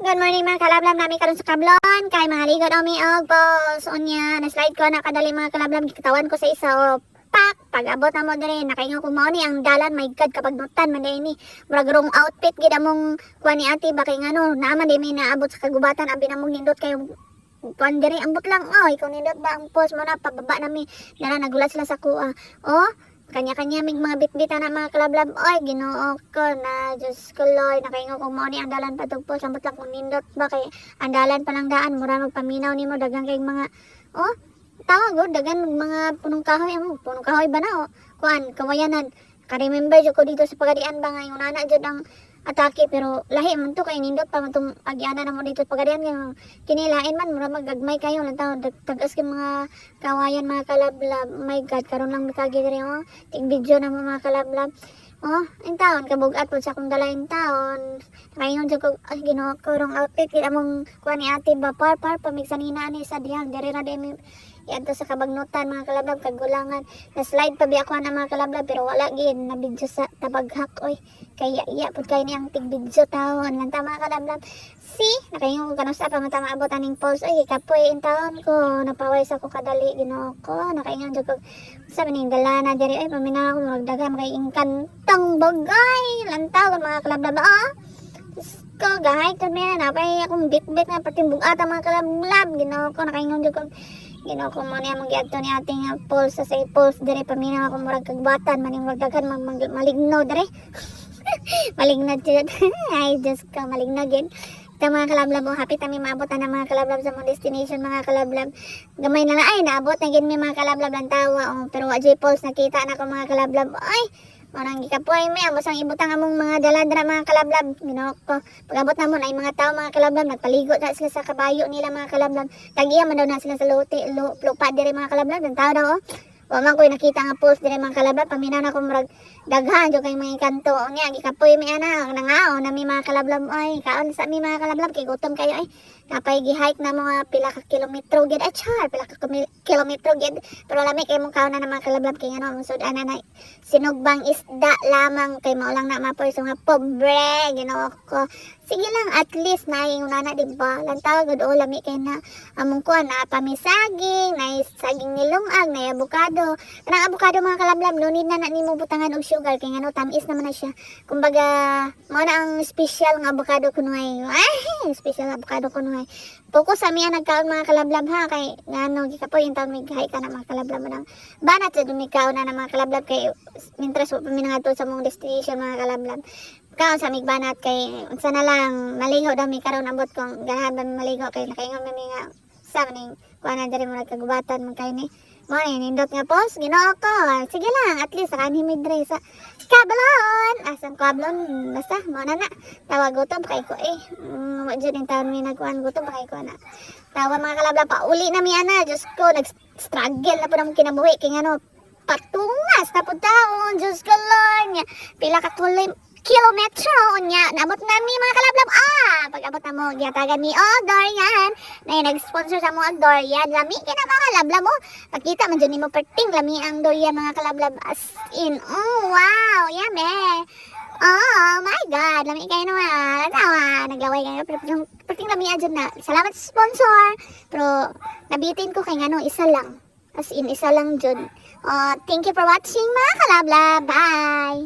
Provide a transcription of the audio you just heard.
Good morning mga kalablam nami karon sa kablon kay mahaligon mi og balls unya na slide ko na kadali mga kalablam gitawan ko sa isa o pak pag-abot na mo dire nakaingon ko mao ni ang dalan my god kapag nutan man ni murag wrong outfit gid among kuan ni ate bakay ngano naaman di mi naabot sa kagubatan abi na mong nindot kayo kuan dire ambot lang oy kung nindot ba ang post mo na pababa nami dara nagulat sila sa kuha oh kanya-kanya mig mga bitbita na mga kalablab oy Ginoo ko na Diyos ko Lord nakaingon ko mao ni ang dalan patugpo samot lang kung nindot ba kay ang dalan pa lang daan mura magpaminaw nimo dagang kay mga oh tawag oh dagan mga punong kahoy mo punong kahoy ba na oh kuan kawayanan ka-remember jud ko dito sa Pagadian ba nga yung nana jud ang atake pero lahi man to kay nindot pa man tong agiana na mo dito sa Pagadian kay kinilain man mura magagmay kayo lang taw tagas kay mga kawayan mga kalablab my god karon lang mikagi diri oh ting video na mga kalablab oh in taon kabugat po sa akong dalain taon ngayon jud ko ay Ginoo ko rong outfit kay among kuan ni ate ba par pamigsanina ni sa dihang diri ra di yadto sa kabagnutan mga kalablab kagulangan na slide pa bi ako na mga kalablab pero wala gid na video sa tabaghak oy kaya iya pud kay ni ang tig video taon lang ta mga kalablab nakaingon ko kanusta pa mata maabot aning pulse ay kapoy in taon ko napaway sa ko kadali Ginoo ko nakaingon jud ko sa maning galana diri ay paminaw ko magdagan kay inkantong bagay lantaw mga kalablab ko gahay ko na napay akong bit-bit nga patimbog ata mga kalablab Ginoo ko nakaingon jud ko Ginoo ko mo niya magyadto ni ating pulse sa pulse dire paminaw ako murag kagbatan maning magdagan maligno dire maligno jud ay Diyos ko maligno gid ta mga kalablab happy tami maabot na mga kalablab sa mong destination mga kalablab gamay na ay naabot na gid mi mga kalablab lang tawa pero wa jud pulse nakita na ko mga kalablab ay marang gikapoy mi amo sang ibutang among mga daladra mga kalablab Ginoo ko pag-abot na mo ay mga tao mga kalablab nagpaligo na sila sa kabayo nila mga kalablab tagiya man daw na sila sa lupa dire mga kalablab ang tao daw wa man ko'y nakita nga post dire mga kalablab paminaw na ko murag daghan jud kay mga kanto unya gikapoy mi ana nangao na mi mga kalablab ay kaon sa mi mga kalablab kay gutom kayo ay kapay gi-hike na mga pila ka kilometro gid ay char pila ka kilometro gid pero lami kay mong kaon na mga kalablab kay ngano mong sudan na sinugbang isda lamang kay mao lang na mapoy so nga pobre Ginoo ko sige lang at least na yung nana di ba lantaw gud o lami kay na among kuan na pamisaging na saging nilungag na avocado kanang avocado mga kalablab no need na nimo butangan og sugar kay ngano tamis naman na siya kumbaga mao na ang special nga avocado kuno ay special avocado kuno ay focus sa miya nagkaon mga kalablab ha kay ngano gikapoy yung taon mighay ka na mga kalablab nang banat sa dumikaon na mga kalablab kay mintras wa paminangadto sa mong destination mga kalablab kaon sa migbanat kay unsa na lang maligo daw mi karon abot kong ganahan ba maligo kay nakaingon mi nga sa maning kuana diri mo nagkagubatan man kay ni mo nindot nga post Ginoo ko sige lang at least kanhi mi diri sa kablon asan kablon basta mo na tawag gutom kay ko wa jud in taon mi nagkuan gutom kay ko na tawa mga kalablab pa uli na mi ana Diyos ko nag-struggle na pud ang kinabuhi kay ngano patungas na pud taon Diyos ko Lord pila ka kilometro nya naabot na mi mga kalablab pag-abot na mo giyatagan mi Dorian na nag-sponsor sa mo ang Dorian lami kay na mga kalablab mo pakita man jud nimo perting lami ang Dorian mga kalablab as in wow yummy oh my god lami kayo naman tawa naglaway kayo pero perting lami jud na salamat sa sponsor pero nabitin ko kay ngano isa lang as in isa lang jud thank you for watching mga kalablab bye